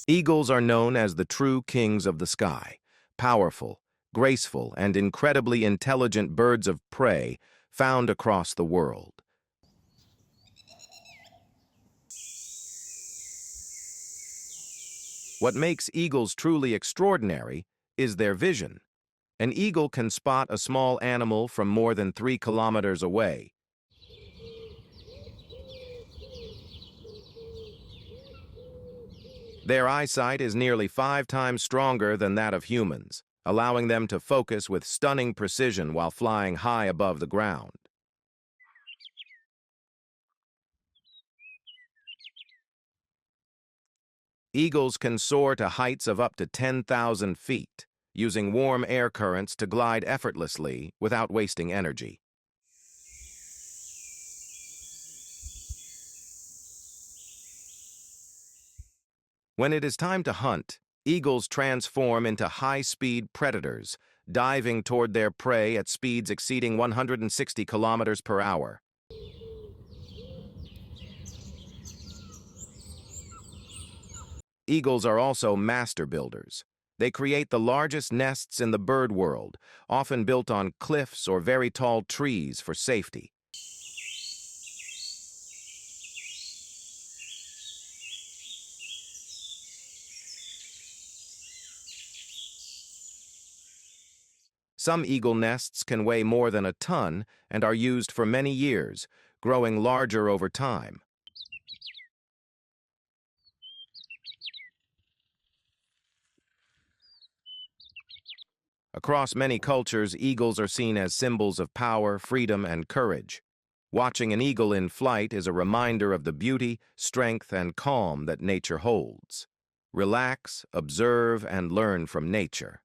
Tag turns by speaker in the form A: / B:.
A: Eagles are known as the true kings of the sky, powerful, graceful, and incredibly intelligent birds of prey found across the world. What makes eagles truly extraordinary is their vision. An eagle can spot a small animal from more than 3 kilometers away. Their eyesight is nearly 5 times stronger than that of humans, allowing them to focus with stunning precision while flying high above the ground. Eagles can soar to heights of up to 10,000 feet, using warm air currents to glide effortlessly without wasting energy. When it is time to hunt, eagles transform into high-speed predators, diving toward their prey at speeds exceeding 160 kilometers per hour. Eagles are also master builders. They create the largest nests in the bird world, often built on cliffs or very tall trees for safety. Some eagle nests can weigh more than a ton and are used for many years, growing larger over time. Across many cultures, eagles are seen as symbols of power, freedom, and courage. Watching an eagle in flight is a reminder of the beauty, strength, and calm that nature holds. Relax, observe, and learn from nature.